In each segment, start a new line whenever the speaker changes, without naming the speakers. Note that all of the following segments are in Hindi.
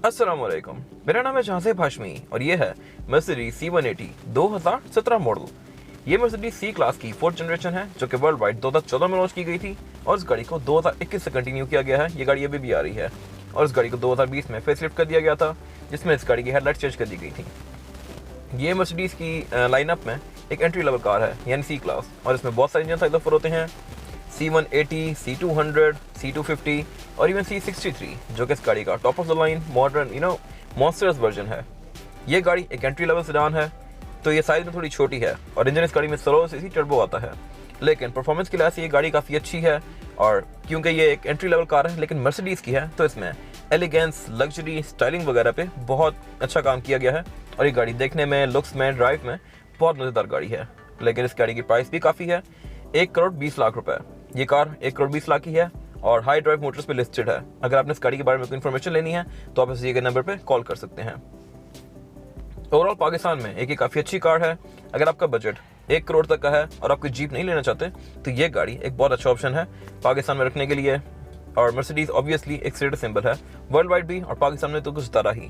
अस्सलामुअलैकुम, मेरा नाम है जहांसेब हाशमी और ये है मर्सिडीज C180 2017 मॉडल। ये मर्सिडीज C क्लास की 4th जनरेशन है जो कि वर्ल्ड वाइड 2014 में लॉन्च की गई थी और इस गाड़ी को 2021 से कंटिन्यू किया गया है। ये गाड़ी अभी भी आ रही है और इस गाड़ी को 2020 में फेसलिफ्ट कर दिया गया था जिसमें इस गाड़ी की हेडलाइट चेंज कर दी गई थी। ये मर्सिडीज की लाइनअप में एक एंट्री लेवल कार है यानी C क्लास और इसमें बहुत सारे इंजन साइज ऑफर होते हैं C180, C200, C250 और इवन C63 जो कि इस गाड़ी का top of the line modern monsters version है। ये गाड़ी एक एंट्री लेवल सेडान है तो ये साइज में थोड़ी छोटी है और इंजन इस गाड़ी में 16 सीसी टर्बो आता है, लेकिन परफॉर्मेंस के लिहाज से ये गाड़ी काफ़ी अच्छी है। और क्योंकि ये एक एंट्री लेवल कार है लेकिन मर्सिडीज़ की है तो इसमें एलिगेंस, लग्जरी, स्टाइलिंग वगैरह पे बहुत अच्छा काम किया गया है और ये गाड़ी देखने में, लुक्स में, ड्राइव में बहुत मज़ेदार गाड़ी है। लेकिन इस गाड़ी की प्राइस भी काफ़ी है, 1,20,00,000 रुपये। ये कार 1,20,00,000 की है और हाई ड्राइव मोटर्स पे लिस्टेड है। अगर आपने इस गाड़ी के बारे में कोई इन्फॉर्मेशन लेनी है तो आप इस दिए गए नंबर पे कॉल कर सकते हैं। ओवरऑल पाकिस्तान में एक काफ़ी अच्छी कार है। अगर आपका बजट 1 करोड़ तक का है और आप कोई जीप नहीं लेना चाहते तो ये गाड़ी एक बहुत अच्छा ऑप्शन है पाकिस्तान में रखने के लिए। और मर्सिडीज ऑब्वियसली एक स्टेटस सिंबल है वर्ल्ड वाइड भी और पाकिस्तान में तो कुछ तरह ही।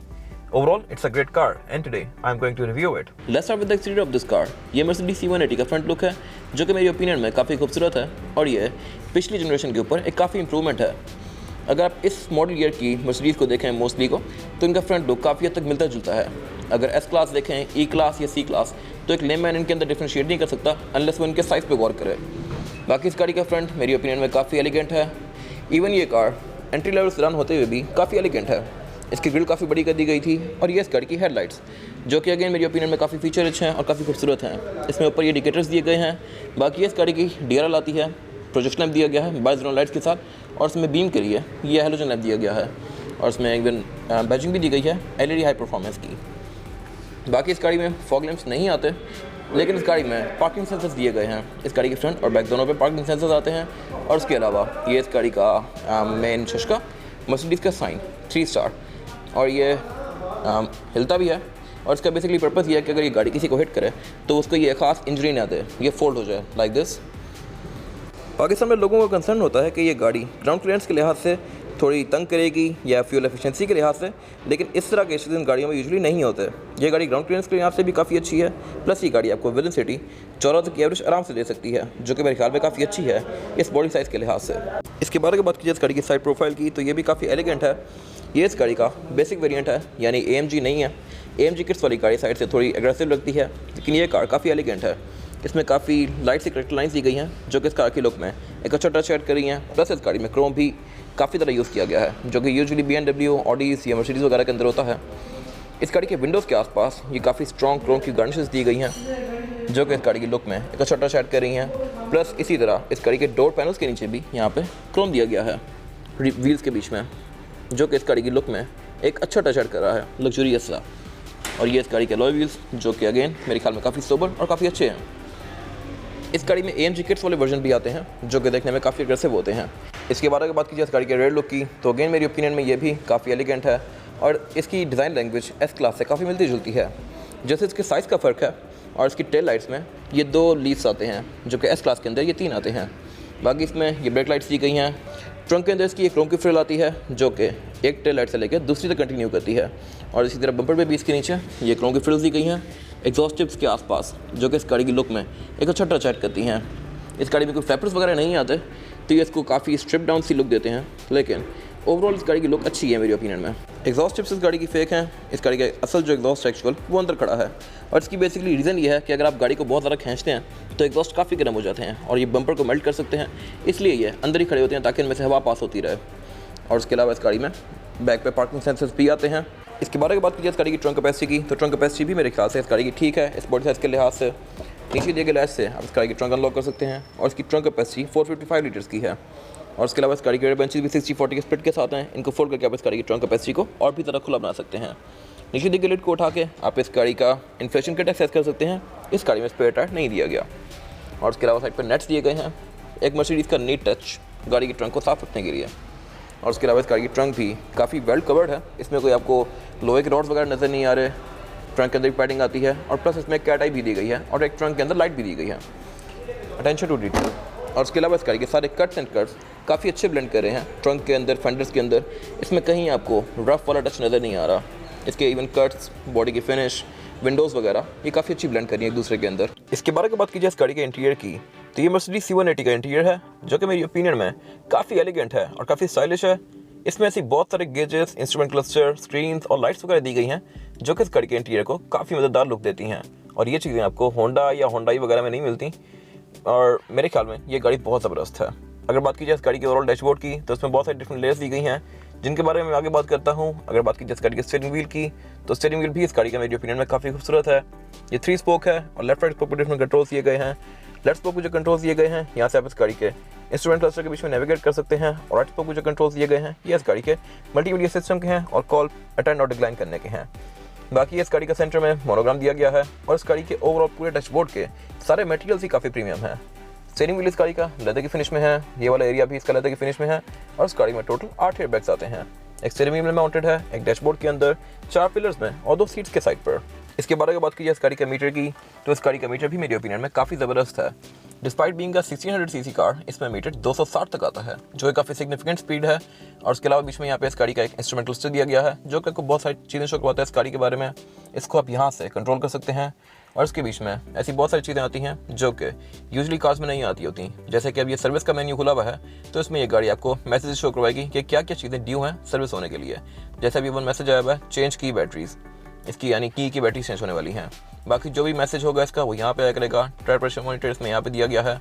Overall, it's a great car, and today I'm going to review it.
Let's start with the exterior of this car. ये Mercedes C180 का फ्रंट लुक है जो कि मेरी ओपिनियन में काफ़ी खूबसूरत है और ये पिछली जनरेशन के ऊपर एक काफ़ी इंप्रूवमेंट है। अगर आप इस मॉडल ईयर की Mercedes को देखें मोस्टली को तो इनका फ्रंट लुक काफ़ी हद तक मिलता जुलता है। अगर S क्लास देखें, E क्लास या C क्लास तो एक लेमैन इनके अंदर डिफ्रेंशिएट नहीं कर सकता अनलेस वो इनके साइज़ पे गौर करे। बाकी इस गाड़ी का फ्रंट मेरी ओपिनियन में काफ़ी एलिगेंट है। इवन ये कार एंट्री लेवल सेडान होते हुए भी काफ़ी एलिगेंट है। इसकी ग्रिल काफ़ी बड़ी कर दी गई थी और ये इस गाड़ी की हेडलाइट्स जो कि अगेन मेरी ओपिनियन में काफ़ी फीचर रिच हैं और काफ़ी खूबसूरत हैं। इसमें ऊपर ये इंडिकेटर्स दिए गए हैं। बाकी इस गाड़ी की DRL आती है, प्रोजेक्शन लैंप दिया गया है बाइजोनल लाइट्स के साथ और इसमें बीम के लिए ये हेलोजन लैंप दिया गया है और इसमें इवन बैजिंग भी दी गई है LED हाई परफॉर्मेंस की। बाकी इस गाड़ी में फॉग लैंप्स नहीं आते लेकिन इस गाड़ी में पार्किंग सेंसर्स दिए गए हैं। इस गाड़ी के फ्रंट और बैक दोनों पे पार्किंग सेंसर्स आते हैं और उसके अलावा ये इस गाड़ी का मेन शशका मर्सिडीज़ का साइन 3 स्टार और ये हिलता भी है और इसका बेसिकली पर्पज़ ये है कि अगर ये गाड़ी किसी को हिट करे तो उसको ये ख़ास इंजरी ना दे, ये फोल्ड हो जाए लाइक दिस। पाकिस्तान में लोगों का कंसर्न होता है कि ये गाड़ी ग्राउंड क्लियरेंस के लिहाज से थोड़ी तंग करेगी या फ्यूल एफिशिएंसी के लिहाज से, लेकिन इस तरह के इश्यूज इन गाड़ियों में यूजुअली नहीं होते। ये गाड़ी ग्राउंड क्लियरेंस के लिहाज से भी काफ़ी अच्छी है, प्लस ये गाड़ी आपको विद इन सिटी 14 तक की एवरेज आराम से दे सकती है जो कि मेरे ख्याल में काफ़ी अच्छी है इस बॉडी साइज़ के लिहाज से। इसके बारे में बात कीजिए इस गाड़ी की साइड प्रोफाइल की तो ये भी काफ़ी एलिगेंट है। ये इस गाड़ी का बेसिक वेरिएंट है यानी AMG नहीं है। AMG किट्स वाली गाड़ी साइड से थोड़ी एग्रेसिव लगती है लेकिन ये कार काफ़ी एलिगेंट है। इसमें काफ़ी लाइट सी करेक्टर लाइन्स दी गई हैं जो कि इस कार की लुक में एक अच्छा टच ऐड करी हैं। प्लस इस गाड़ी में क्रोम भी काफ़ी तरह यूज़ किया गया है जो कि यूजुअली BMW, ऑडीज या मर्सिडीज़ वगैरह के अंदर होता है। इस गाड़ी के विंडोज़ के आसपास ये काफ़ी स्ट्रॉन्ग क्रोम की गार्निशेस दी गई हैं जो कि इस गाड़ी की लुक में एक अच्छा टच ऐड कर रही हैं। प्लस इसी तरह इस गाड़ी के डोर पैनल्स के नीचे भी यहाँ पे क्रोम दिया गया है व्हील्स के बीच में जो कि इस गाड़ी की लुक में एक अच्छा टच ऐड कर रहा है, लग्जूरियस सा। और ये इस गाड़ी के अलॉय व्हील्स जो कि अगेन मेरे ख्याल में काफ़ी सोबर और काफ़ी अच्छे हैं। इस गाड़ी में AMG किट्स वाले वर्जन भी आते हैं जो कि देखने में काफ़ी एग्रेसिव होते हैं। इसके बारे में बात कीजिए इस गाड़ी के रेयर लुक की तो अगेन मेरी ओपिनियन में ये भी काफ़ी एलिगेंट है और इसकी डिज़ाइन लैंग्वेज S क्लास से काफ़ी मिलती जुलती है। जैसे इसके साइज़ का फ़र्क है और इसकी टेल लाइट्स में ये 2 लीड्स आते हैं जो कि S क्लास के अंदर ये 3 आते हैं। बाकी इसमें ये ब्रेक लाइट्स दी गई हैं। ट्रंक के अंदर इसकी एक क्रोम की फ्रिल आती है जो कि एक टेल लाइट से लेकर दूसरी तक कंटिन्यू करती है और इसी तरह बम्पर पे भी इसके नीचे ये क्रोम की फ्रिल्स दी गई हैं एग्जॉस्ट टिप्स के आसपास जो कि इस गाड़ी की लुक में एक अच्छा टच ऐड करती हैं। इस गाड़ी में कोई फ्लैपर्स वगैरह नहीं आते तो ये इसको काफ़ी स्ट्रिप डाउन सी लुक देते हैं, लेकिन ओवरऑल इस गाड़ी की लुक अच्छी है मेरी ओपिनियन में। एग्जॉस्ट टिप्स इस गाड़ी की फेक हैं। इस गाड़ी का असल जो एग्जॉस्ट एक्चुअल वो अंदर खड़ा है और इसकी बेसिकली रीज़न ये है कि अगर आप गाड़ी को बहुत ज़्यादा खींचते हैं तो एग्जॉस्ट काफ़ी गर्म हो जाते हैं और ये बम्पर को मेल्ट कर सकते हैं, इसलिए ये अंदर ही खड़े होते हैं ताकि इनमें से हवा पास होती रहे। और उसके अलावा इस गाड़ी में बैक पे पार्किंग सेंसर्स भी आते हैं। इसके बारे में बात कीजिए इस गाड़ी की ट्रंक कैपेसिटी की तो ट्रंक कैपेसिटी भी मेरे ख्याल से इस गाड़ी की ठीक है इस बॉडी साइज़ के लिहाज से। नीचे दिए गए लैच से आप इस गाड़ी की ट्रंक अनलॉक कर सकते हैं और इसकी ट्रंक कैपेसिटी 455 लीटर्स की है। और उसके अलावा इस गाड़ी के रेयर बेंचेस भी 60-40 के स्प्लिट के साथ हैं। इनको फोल्ड करके आप इस गाड़ी की ट्रंक कैपेसिटी को और भी तरह खुला बना सकते हैं। नीचे दिए गए लिड को उठा के आप इस गाड़ी का इन्फ्लेशन किट एक्सेस कर सकते हैं। इस गाड़ी में स्पेयर टायर नहीं दिया गया। और उसके अलावा साइड पर नेट्स दिए गए हैं, एक मर्सिडीज़ का नीट टच गाड़ी की ट्रंक को साफ रखने के लिए। और उसके अलावा इस गाड़ी की ट्रंक भी काफ़ी वेल कवर्ड है, इसमें कोई आपको लोहे के रॉड्स वगैरह नज़र नहीं आ रहे। ट्रंक के अंदर भी पैडिंग आती है और प्लस इसमें कैट आई भी दी गई है और एक ट्रंक के अंदर लाइट भी दी गई है। Attention to detail. और उसके अलावा इस गाड़ी के सारे कट्स एंड कट्स काफ़ी अच्छे ब्लेंड कर रहे हैं। ट्रंक के अंदर, फेंडर्स के अंदर, इसमें कहीं आपको रफ वाला टच नज़र नहीं आ रहा। इसके इवन कट्स, बॉडी की फिनिश, विंडोज़ वगैरह ये काफ़ी अच्छी ब्लेंड कर रही है एक दूसरे के अंदर।
इसके बारे में बात की जाए इस गाड़ी के इंटीरियर की, तो ये मर्सिडीज C180 का इंटीरियर है जो कि मेरी ओपिनियन में काफ़ी एलिगेंट है और काफ़ी स्टाइलिश है। इसमें ऐसी बहुत सारे गेजेस, इंस्ट्रूमेंट क्लस्टर, स्क्रीन्स और लाइट्स वगैरह दी गई हैं जो कि इस गाड़ी के इंटीरियर को काफ़ी मज़ेदार लुक देती हैं। और ये चीज़ें आपको होंडा या होंडाई वगैरह में नहीं मिलती और मेरे ख्याल में ये गाड़ी बहुत ज़बरदस्त है। अगर बात की जाए इस गाड़ी के ओवरऑल डैशबोर्ड की, तो इसमें बहुत सारी डिफरेंट लेयर्स दी गई हैं जिनके बारे में मैं आगे बात करता हूँ। अगर बात की जाए इस गाड़ी के स्टीयरिंग व्हील की, तो स्टीयरिंग व्हील भी इस गाड़ी का मेरी ओपिनियन में काफ़ी खूबसूरत है। ये 3 स्पोक है और लेफ्ट राइट स्पोक पर डिफरेंट कंट्रोल्स दिए गए हैं। लेफ्ट स्पोक को जो कंट्रोल्स दिए गए हैं, यहाँ से आप इस गाड़ी के इंस्ट्रूमेंट क्लस्टर के बीच में नेविगेट कर सकते हैं। और राइट स्पोक को जो कंट्रोल्स दिए गए हैं, ये इस गाड़ी के मल्टीमीडिया सिस्टम के हैं और कॉल, अटेंड और डिक्लाइन करने के हैं। बाकी इस गाड़ी का सेंटर में मोनोग्राम दिया गया है और इस गाड़ी के ओवरऑल पूरे डैशबोर्ड के सारे मटेरियल्स ही काफ़ी प्रीमियम है। स्टीयरिंग व्हील इस गाड़ी का लेदर की फिनिश में है, ये वाला एरिया भी इसका लेदर की फिनिश में है और इस गाड़ी में टोटल 8 एयर बैग्स आते हैं। एक स्टीयरिंग व्हील में माउंटेड है, एक डैशबोर्ड के अंदर, 4 पिलर्स में और 2 सीट्स के साइड पर। इसके बारे में बात की जाए इस गाड़ी के मीटर की, तो इस गाड़ी का मीटर भी मेरी ओपिनियन में काफ़ी ज़बरदस्त है। Despite being a 1600 CC car, इसमें मीटर 260 तक आता है जो एक काफ़ी सिग्निफिकेंट स्पीड है। और उसके अलावा बीच में यहाँ पे इस गाड़ी का एक इंस्ट्रूमेंट क्लस्टर दिया गया है जो कि आपको बहुत सारी चीज़ें शो करवाता है इस गाड़ी के बारे में। इसको आप यहाँ से कंट्रोल कर सकते हैं और इसके बीच में ऐसी बहुत सारी चीज़ें आती हैं जो कि यूजली कार्स में नहीं आती होती। जैसे कि अब ये सर्विस का मेन्यू खुला हुआ है, तो इसमें ये गाड़ी आपको मैसेज शो करवाएगी कि क्या क्या चीज़ें ड्यू हैं सर्विस होने के लिए। जैसे अभी 1 मैसेज आया हुआ है, चेंज की बैटरीज, इसकी यानी की बैटरी चेंज होने वाली हैं। बाकी जो भी मैसेज होगा इसका वो यहाँ पे आया करेगा। टायर प्रेशर मॉनिटर इसमें यहाँ पे दिया गया है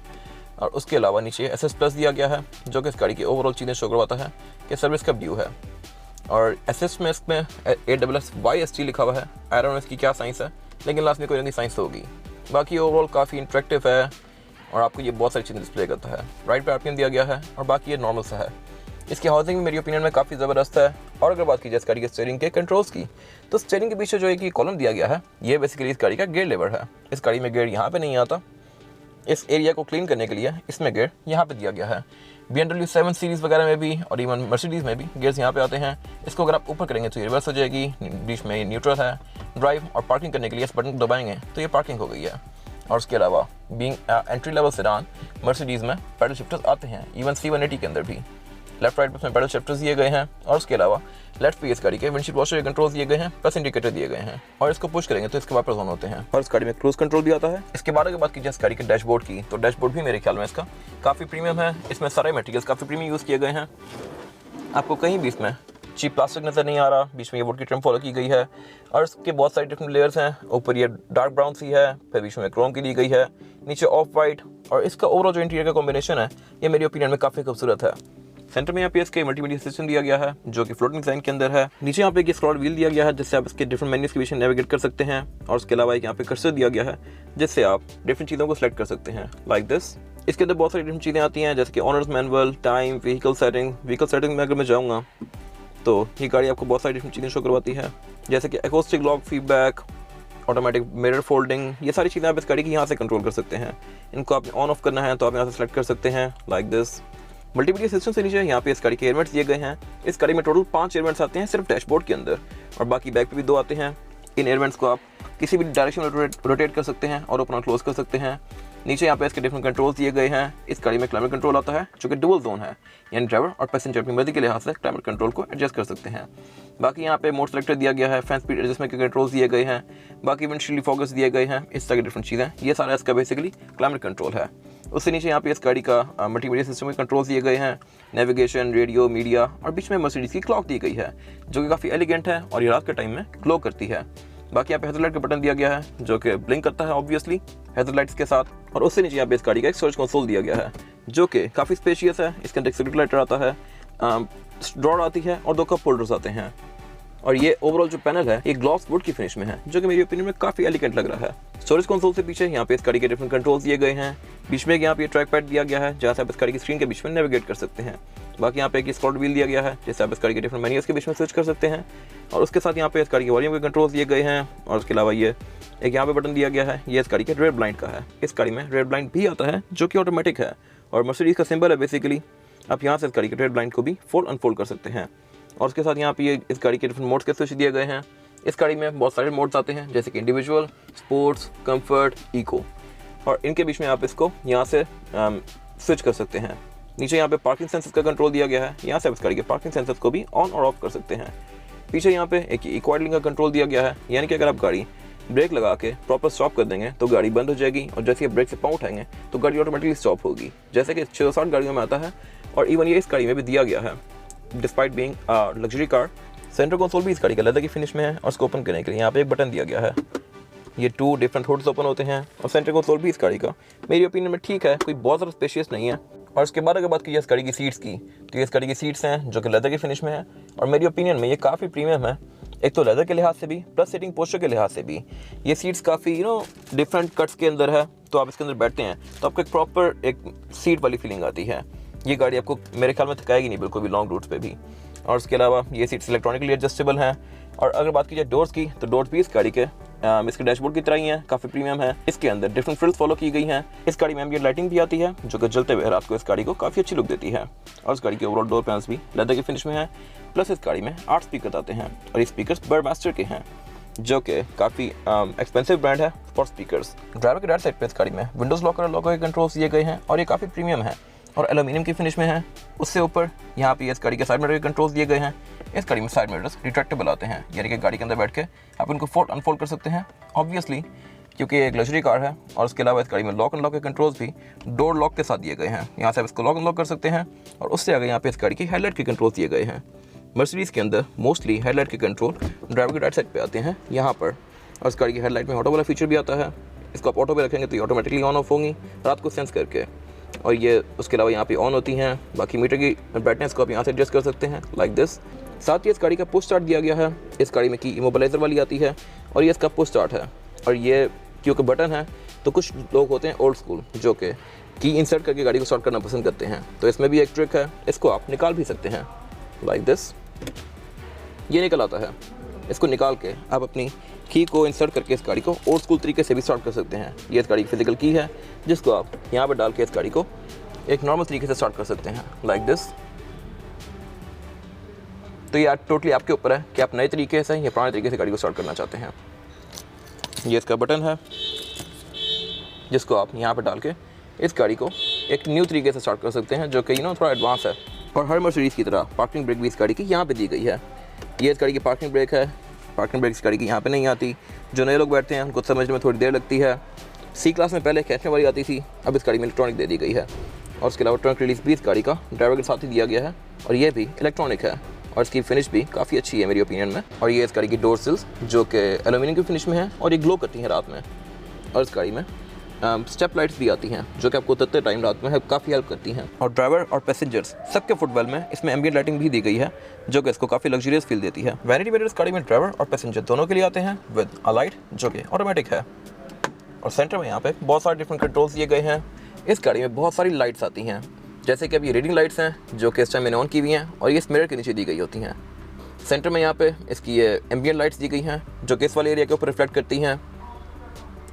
और उसके अलावा नीचे SS+ दिया गया है जो कि इस गाड़ी की ओवरऑल चीज़ें शो करवाता है कि सर्विस कब ड्यू है। और SS में इसमें ASSYST लिखा हुआ है। आई डोंट नो इसकी क्या साइंस है, लेकिन लास्ट में कोई ना कोई साइंस होगी। बाकी ओवरऑल काफ़ी इंटरेक्टिव है और आपको ये बहुत सारी चीज़ें डिस्प्ले करता है। राइट पे RPM दिया गया है और बाकी ये नॉर्मल सा है। इसकी हाउसिंग भी मेरी ओपिनियन में काफ़ी ज़बरदस्त है। और अगर बात की जाए इस गाड़ी के स्टीयरिंग के कंट्रोल्स की, तो स्टीयरिंग के पीछे जो एक कॉलम दिया गया है, ये बेसिकली इस गाड़ी का गियर लेवर है। इस गाड़ी में गियर यहाँ पे नहीं आता। इस एरिया को क्लीन करने के लिए इसमें गियर यहाँ पे दिया गया है। BMW 7 सीरीज़ वगैरह में भी और इवन मर्सिडीज़ में भी गियर्स यहाँ पे आते हैं। इसको अगर आप ऊपर करेंगे तो ये रिवर्स हो जाएगी, बीच में न्यूट्रल है, ड्राइव और पार्किंग करने के लिए इस बटन को दबाएंगे तो ये पार्किंग हो गई है। और उसके अलावा being entry level sedan, Mercedes में पैडल शिफ्टर्स आते हैं, इवन C180 के अंदर भी। लेफ्ट राइट में पैडल शिफ्टर्स दिए गए हैं और उसके अलावा लेफ्ट पे इस गाड़ी के विंडशील्ड वॉशर के कंट्रोल्स दिए गए हैं, प्लस इंडिकेटर दिए गए हैं और इसको पुश करेंगे तो इसके वाइपर्स ऑन होते हैं। और इस गाड़ी में क्रूज कंट्रोल भी आता है। इसके बारे में बात की जाए इस गाड़ी के डैशबोर्ड की, तो डैशबोर्ड भी मेरे ख्याल में इसका काफ़ी प्रीमियम है। इसमें सारे मटेरियल्स काफ़ी प्रीमियम यूज़ किए गए हैं। आपको कहीं भी इसमें चीप प्लास्टिक नज़र नहीं आ रहा। बीच में ये वुड की ट्रिम फॉलो की गई है और इसके बहुत सारे डिफरेंट लेयर्स हैं। ऊपर ये डार्क ब्राउन सी है, फिर बीच में क्रोम की दी गई है, नीचे ऑफ वाइट। और इसका ओवरऑल जो इंटीरियर का कॉम्बिनेशन है ये मेरी ओपिनियन में काफ़ी खूबसूरत है। सेंटर में यहाँ पे इसके मल्टीमीडिया सिस्टम दिया गया है जो कि फ्लोटिंग डिजाइन के अंदर है। नीचे यहाँ पे एक स्क्रॉल व्हील दिया गया है जिससे आप इसके डिफरेंट मेन्यूज के बीच में नेविगेट कर सकते हैं। और उसके अलावा एक यहाँ पे कर्सर दिया गया है जिससे आप डिफरेंट चीज़ों को सिलेक्ट कर सकते हैं, लाइक दिस। इसके अंदर बहुत सारी डिफरेंट चीज़ें आती हैं जैसे कि honours manual, time, vehicle setting. Vehicle setting में अगर मैं जाऊँगा तो ये गाड़ी आपको बहुत सारी डिफरेंट चीज़ें शो करवाती है जैसे कि acoustic lock feedback, automatic mirror folding. ये सारी चीज़ें आप इस गाड़ी की यहाँ से कंट्रोल कर सकते हैं। इनको आप ऑन ऑफ करना है तो आप यहाँ से सेलेक्ट कर सकते हैं, लाइक दिस। मल्टीमीडिया सिस्टम से नीचे यहाँ पे इस गाड़ी के एयरवेंट्स दिए गए हैं। इस गाड़ी में टोटल 5 एयरवेंट्स आते हैं सिर्फ डैशबोर्ड के अंदर और बाकी बैक पे भी 2 आते हैं। इन एयरवेंट्स को आप किसी भी डायरेक्शन में रोटेट कर सकते हैं और ओपन और क्लोज कर सकते हैं। नीचे यहाँ पे इसके डिफरेंट कंट्रोल्स दिए गए हैं। इस गाड़ी में क्लाइमेट कंट्रोल आता है जो कि डुअल जोन है, यानी ड्राइवर और पैसेंजर अपनी मर्जी के लिहाज से क्लाइमेट कंट्रोल को एडजस्ट कर सकते हैं। बाकी यहाँ पे मोड सेलेक्टर दिया गया है, फैन स्पीड एडजस्टमेंट के कंट्रोल्स दिए गए हैं, बाकी विंडशील्ड फोकस दिए गए हैं, इस तरह की डिफरेंट चीज़ें। ये सारा इसका बेसिकली क्लाइमेट कंट्रोल है। उससे नीचे यहाँ पे इस गाड़ी का मल्टीमीडिया सिस्टम के कंट्रोल्स दिए गए हैं, नेविगेशन, रेडियो, मीडिया और बीच में मर्सिडीज़ की क्लॉक दी गई है जो कि काफ़ी एलिगेंट है और ये रात के टाइम में ग्लो करती है। बाकी यहाँ पे हेडलाइट का बटन दिया गया है जो कि ब्लिंक करता है ऑब्वियसली हेडलाइट्स के साथ। और उससे नीचे यहाँ पे इस गाड़ी का एक सर्च कंसोल दिया गया है जो कि काफ़ी स्पेशियस है। इसके अंदर एक सिगरेट आता है, ड्रॉर आती है और 2 कप होल्डर्स आते हैं। और ये ओवरऑल जो पैनल है ये ग्लॉस वुड की फिनिश में है जो कि मेरी ओपिनियन में काफ़ी एलिगेंट लग रहा है। स्टोरेज कंसोल से पीछे यहाँ पे इस गाड़ी के डिफरेंट कंट्रोल्स दिए गए हैं। बीच में यहाँ पे ट्रैक पैड दिया गया है जहाँ से आप इस गाड़ी की स्क्रीन के बीच में नेविगेट कर सकते हैं। बाकी यहाँ पे एक स्क्रॉल व्हील दिया गया है जिससे आप इस गाड़ी के डिफरेंट मेन्यूज के बीच में स्विच कर सकते हैं। और उसके साथ यहाँ पे इस गाड़ी के वॉल्यूम के कंट्रोल्स दिए गए हैं। और उसके अलावा ये एक यहाँ पे बटन दिया गया है, ये इस गाड़ी के रेड ब्लाइंड का है। इस गाड़ी में रेड ब्लाइंड भी आता है जो कि ऑटोमेटिक है और मर्सिडीज़ का सिंबल है बेसिकली। आप यहाँ से इस गाड़ी के रेड ब्लाइंड को भी फोल्ड अनफोल्ड कर सकते हैं। और उसके साथ यहाँ पे ये इस गाड़ी के डिफरेंट मोड्स के स्विच दिए गए हैं। इस गाड़ी में बहुत सारे मोड्स आते हैं जैसे कि इंडिविजुअल, स्पोर्ट्स, कंफर्ट, इको। और इनके बीच में आप इसको यहाँ से स्विच कर सकते हैं। नीचे यहाँ पे पार्किंग सेंसर्स का कंट्रोल दिया गया है, यहाँ से आप इस गाड़ी के पार्किंग सेंसर्स को भी ऑन और ऑफ कर सकते हैं। पीछे यहाँ पे एक इक्वल लिंक का कंट्रोल दिया गया है, यानी कि अगर आप गाड़ी ब्रेक लगा के प्रॉपर स्टॉप कर देंगे तो गाड़ी बंद हो जाएगी और जैसे आप ब्रेक से पाँव उठाएंगे तो गाड़ी ऑटोमेटिकली स्टॉप होगी, जैसे कि 660 गाड़ियों में आता है और इवन ये इस गाड़ी में भी दिया गया है। Despite being luxury car, centre console भी इस गाड़ी का लेदर की फिनिश में है और इसको ओपन करने के लिए यहाँ पे एक बटन दिया गया है। ये 2 डिफरेंट हुड्स ओपन होते हैं और सेंटर कंसोल भी इस गाड़ी का मेरी ओपिनियन में ठीक है, कोई बहुत ज़्यादा स्पेशियस नहीं है। और उसके बाद अगर बात की जाए इस गाड़ी की सीट्स की, तो ये इस गाड़ी की सीट्स हैं जो कि लेदर की फिनिश में है और मेरी ओपिनियन में ये काफ़ी प्रीमियम है, एक तो लेदर के लिहाज से भी प्लस सीटिंग पोस्चर के लिहाज से भी। ये सीट्स काफ़ी डिफरेंट कट्स के अंदर है, तो आप इसके अंदर बैठते हैं तो आपको एक प्रॉपर एक सीट वाली फीलिंग आती है। ये गाड़ी आपको मेरे ख्याल में थकाएगी नहीं बिल्कुल भी लॉन्ग रूट्स पे भी। और उसके अलावा ये सीट्स इलेक्ट्रॉनिकली एडजस्टेबल हैं। और अगर बात की जाए डोर्स की, तो डोर्स भी इस गाड़ी के इसके डैशबोर्ड की तरह ही हैं, काफ़ी प्रीमियम है। इसके अंदर डिफरेंट फ्रिल्स फॉलो की गई हैं। इस गाड़ी में एम्बिएंट लाइटिंग भी आती है जो कि जलते हुए रात को इस गाड़ी को काफ़ी अच्छी लुक देती है। और इस गाड़ी के ओवरऑल डोर पैनल्स भी लेदर की फिनिश में है। प्लस इस गाड़ी में 8 स्पीकर आते हैं और ये स्पीकर्स बर्डमास्टर के हैं जो कि काफ़ी एक्सपेंसिव ब्रांड है फॉर स्पीकर्स। ड्राइवर के राइट साइड पे इस गाड़ी में विंडोज़ लॉकर और लॉकर के कंट्रोल्स दिए गए हैं और ये काफ़ी प्रीमियम है और एल्यूमिनियम की फिनिश में है। उससे ऊपर यहाँ पे इस गाड़ी के साइड मिरर के कंट्रोल्स दिए गए हैं। इस गाड़ी में साइड मिरर्स रिट्रैक्टेबल आते हैं, यानी कि गाड़ी के अंदर बैठ के आप इनको फोल्ड अनफोल्ड कर सकते हैं, ऑब्वियसली क्योंकि ये एक लग्जरी कार है। और उसके अलावा इस गाड़ी में लॉक अनलॉक के कंट्रोल्स भी डोर लॉक के साथ दिए गए हैं, यहाँ से आप इसको लॉक अनलॉक कर सकते हैं। और उससे आगे यहाँ पे इस गाड़ी की हेडलाइट के कंट्रोल्स दिए गए हैं। मर्सिडीज़ के अंदर मोस्टली हेडलाइट के कंट्रोल ड्राइवर के राइट साइड पे आते हैं यहाँ पर। और इस गाड़ी की हेडलाइट में ऑटो वाला फीचर भी आता है, इसको आप ऑटो पे रखेंगे तो ये ऑटोमेटिकली ऑन ऑफ होंगी रात को सेंस करके। और ये उसके अलावा यहाँ पे ऑन होती हैं। बाकी मीटर की ब्राइटनेस को आप यहाँ से एडजस्ट कर सकते हैं लाइक दिस। साथ ही इस गाड़ी का पुश स्टार्ट दिया गया है। इस गाड़ी में की इमोबिलाइजर वाली आती है और ये इसका पुश स्टार्ट है। और ये क्योंकि बटन है तो कुछ लोग होते हैं ओल्ड स्कूल जो कि की इंसर्ट करके गाड़ी को स्टार्ट करना पसंद करते हैं, तो इसमें भी एक ट्रिक है, इसको आप निकाल भी सकते हैं लाइक दिस। ये निकल आता है, इसको निकाल के आप अपनी की को इंसर्ट करके इस गाड़ी को ओल्ड स्कूल तरीके से भी स्टार्ट कर सकते हैं। ये इस गाड़ी की फिजिकल की है जिसको आप यहाँ पर डाल के इस गाड़ी को एक नॉर्मल तरीके से स्टार्ट कर सकते हैं लाइक दिस। तो ये टोटली आपके ऊपर है कि आप नए तरीके से या पुराने तरीके से गाड़ी को स्टार्ट करना चाहते हैं। ये इसका बटन है जिसको आप यहाँ पर डाल के इस गाड़ी को एक न्यू तरीके से स्टार्ट कर सकते हैं जो कि थोड़ा एडवांस है। और हर मर्सिडीज़ की तरह पार्किंग ब्रेक भी इस गाड़ी की यहाँ पे दी गई है। ये इस गाड़ी की पार्किंग ब्रेक है। पार्किंग ब्रेक इस गाड़ी की यहाँ पे नहीं आती, जो नए लोग बैठते हैं उनको समझने में थोड़ी देर लगती है। सी क्लास में पहले खींचने वाली आती थी, अब इस गाड़ी में इलेक्ट्रॉनिक दे दी गई है। और उसके अलावा ट्रंक रिलीज भी इस गाड़ी का ड्राइवर के साथ ही दिया गया है और ये भी इलेक्ट्रॉनिक है और इसकी फिनिश भी काफ़ी अच्छी है मेरी ओपिनियन में। और ये इस गाड़ी की डोर सिल्स जो कि एल्यूमिनियम की फिनिश में है और ये ग्लो करती हैं रात में। और इस गाड़ी में स्टेप लाइट्स भी आती हैं जो कि आपको उतरते टाइम रात में काफ़ी हेल्प करती हैं। और ड्राइवर और पैसेंजर्स सबके फुटवेल में इसमें एम्बिएंट लाइटिंग भी दी गई है जो कि इसको काफ़ी लग्जरियस फील देती है। वैनिटी मिरर इस गाड़ी में ड्राइवर और पैसेंजर दोनों के लिए आते हैं विद अ लाइट जो कि ऑटोमेटिक है। और सेंटर में यहाँ पे बहुत सारे डिफरेंट कंट्रोल्स दिए गए हैं। इस गाड़ी में बहुत सारी लाइट्स आती हैं, जैसे कि अब ये रीडिंग लाइट्स हैं जो कि इस टाइम मैंने ऑन की हुई हैं और ये इस मिरर के नीचे दी गई होती हैं। सेंटर में यहाँ पे इसकी ये एम्बिएंट लाइट्स दी गई हैं जो कि इस वाले एरिया के ऊपर रिफ्लेक्ट करती हैं।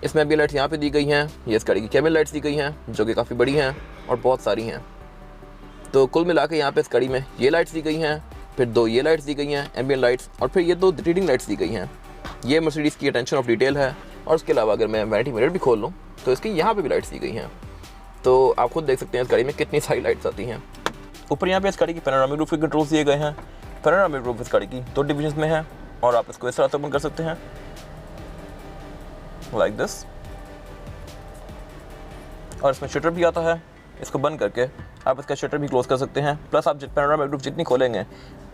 इसमें एम्बिएंट लाइट्स यहाँ पे दी गई हैं। ये इस गाड़ी की केबिन लाइट्स दी गई हैं जो कि काफ़ी बड़ी हैं और बहुत सारी हैं। तो कुल मिला के यहाँ पे इस गाड़ी में ये लाइट्स दी गई हैं, फिर 2 ये लाइट्स दी गई हैं एम्बिएंट लाइट्स, और फिर ये 2 रीडिंग लाइट्स दी गई हैं। ये मर्सिडीज़ की अटेंशन ऑफ डिटेल है। और उसके अलावा अगर मैं वैनिटी मिरर भी खोल लूँ तो इसकी यहाँ पे भी लाइट्स दी गई हैं। तो आप खुद देख सकते हैं इस गाड़ी में कितनी सारी लाइट्स आती हैं। ऊपर यहाँ पे इस गाड़ी की पैनोरामिक रूफ के कंट्रोल्स दिए गए हैं। पैनोरामिक रूफ इस गाड़ी की 2 डिविजन्स में है और आप इसको इस तरह से ओपन कर सकते हैं लाइक दिस। और इसमें शटर भी आता है, इसको बंद करके आप इसका शटर भी क्लोज कर सकते हैं। प्लस आप पैनोरामिक रूफ जितनी खोलेंगे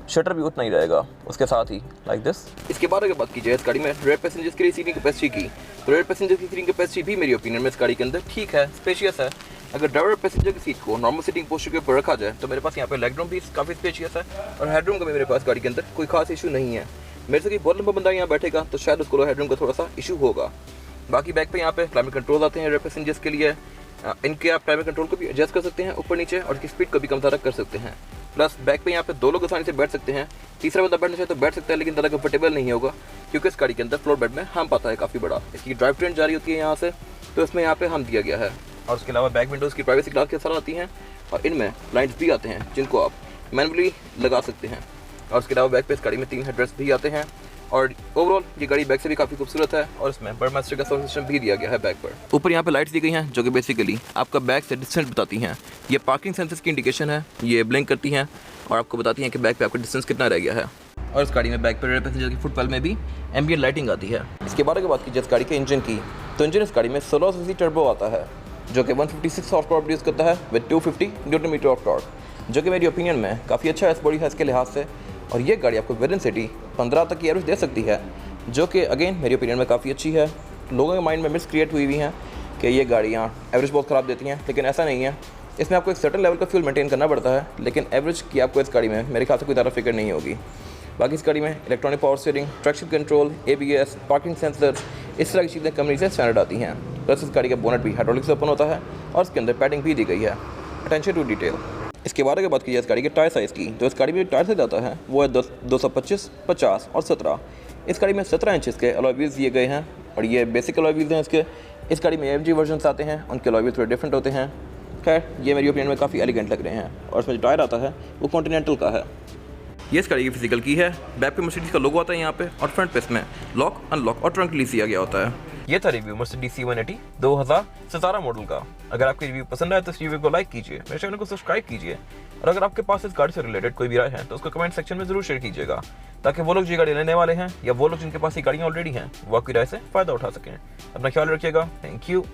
शटर भी उतना ही रहेगा उसके साथ ही लाइक दिस। इसके बाद अगर बात की जाए इस गाड़ी में रेयर पैसेंजर्स के लिए सीटिंग कैपेसिटी की, तो रेयर पैसेंजर की सीटिंग कैपेसिटी भी मेरी ओपिनियन में इस गाड़ी के अंदर ठीक है, स्पेशियस है। अगर ड्राइवर पैसेंजर की सीट को नॉर्मल सीटिंग पोस्चर के ऊपर रखा जाए तो मेरे पास यहाँ पे लेग रूम भी काफ़ी स्पेशियस है और हेडरूम का भी मेरे पास गाड़ी के अंदर कोई खास इशू नहीं है। मेरे से कोई बहुत लंबा बंदा यहाँ बैठेगा तो शायद उसको हेडरूम का थोड़ा सा इशू होगा। बाकी बैक पे यहाँ पे क्लाइमेट कंट्रोल आते हैं रेयर पैसेंजर्स के लिए। इनके आप क्लाइमेट कंट्रोल को भी एडजस्ट कर सकते हैं ऊपर नीचे और इसकी स्पीड को भी कम ज़्यादा कर सकते हैं। प्लस बैक पे यहाँ पे 2 लोग आसानी से बैठ सकते हैं, तीसरा बंदा बैठना चाहे तो बैठ सकता है, लेकिन ज़्यादा कंफर्टेबल नहीं होगा क्योंकि इस गाड़ी के अंदर फ्लोर बेड में हम पाता है काफ़ी बड़ा। इसकी ड्राइव ट्रेन जारी होती है यहाँ से, तो इसमें यहाँ पे हम दिया गया है। और उसके अलावा बैक विंडोज़ की प्राइवेसी ग्लास के साथ आती हैं और इनमें लाइट्स भी आते हैं जिनको आप मैनुअली लगा सकते हैं। और उसके अलावा बैक पे इस गाड़ी में 3 हेडरेस्ट भी आते हैं और ओवरऑल ये गाड़ी बैक से भी काफ़ी खूबसूरत है और इसमें बर्डमास्टर का साउंड सिस्टम भी दिया गया है बैक पर। ऊपर यहाँ पे लाइट्स दी गई हैं जो कि बेसिकली आपका बैक से डिस्टेंस बताती हैं। ये पार्किंग सेंसर्स की इंडिकेशन है, ये ब्लिंक करती हैं और आपको बताती हैं कि बैक पे आपका डिस्टेंस कितना रह गया है। और इस गाड़ी में बैक पर पैसेंजर की फुटपैल में भी एम्बिएंट लाइटिंग आती है। इसके बारे में बात कीजिए इस गाड़ी के इंजन की, तो इंजन इस गाड़ी में 16 सीसी टर्बो आता है जो कि 156 हॉर्स पावर प्रोड्यूस करता है with 250 newton metre of torque, जो कि मेरी ओपिनियन में काफ़ी अच्छा है इस बॉडी साइज़ के लिहाज से। और ये गाड़ी आपको विद इन सिटी 15 तक की एवरेज दे सकती है, जो कि अगेन मेरी ओपिनियन में काफ़ी अच्छी है। लोगों के माइंड में मिस क्रिएट हुई हुई हैं कि ये गाड़ियाँ एवरेज बहुत ख़राब देती हैं, लेकिन ऐसा नहीं है। इसमें आपको एक सर्टेन लेवल का फ्यूल मेंटेन करना पड़ता है, लेकिन एवरेज की आपको इस गाड़ी में मेरे ख्याल से कोई ज़्यादा फिक्र नहीं होगी। बाकी इस गाड़ी में electronic power steering, traction control, ABS, parking sensors, इस तरह की चीज़ें कंपनी से स्टैंडर्ड आती हैं। प्लस इस गाड़ी का बोनट भी हाइड्रोलिक से ओपन होता है और इसके अंदर पैडिंग भी दी गई है। Attention to detail. इसके बारे में बात की जाए इस गाड़ी के टायर साइज़ की, जो इस गाड़ी में टायर साइज आता है वो है 225, 50 और 17। इस गाड़ी में 17 इंचेस के अलॉय व्हील्स दिए गए हैं और ये बेसिक अलॉय व्हील्स हैं इसके। इस गाड़ी में AMG वर्जन आते हैं, उनके अलॉय व्हील्स थोड़े डिफरेंट होते हैं। खैर ये मेरी ओपिनियन में काफ़ी एलिगेंट लग रहे हैं। और इसमें जो टायर आता है वो कॉन्टिनेंटल का है। ये इस गाड़ी की फिजिकल की है। बैक पे मर्सिडीज का लोगो आता है यहाँ पे और फ्रंट पे इसमें लॉक, अनलॉक और ट्रंक रिलीज किया गया होता है। ये था रिव्यू मर्सिडीज C180 2017 मॉडल का। अगर आपको रिव्यू पसंद आया तो इस रिव्यू को लाइक कीजिए, मेरे चैनल को सब्सक्राइब कीजिए और अगर आपके पास इस गाड़ी से रिलेटेड कोई भी राय है तो उसको कमेंट सेक्शन में जरूर शेयर कीजिएगा, ताकि वो लोग जो गाड़ी लेने वाले हैं या वो लोग जिनके पास ये गाड़ियाँ ऑलरेडी हैं वो आपकी राय से फ़ायदा उठा सकें। अपना ख्याल रखिएगा। Thank you.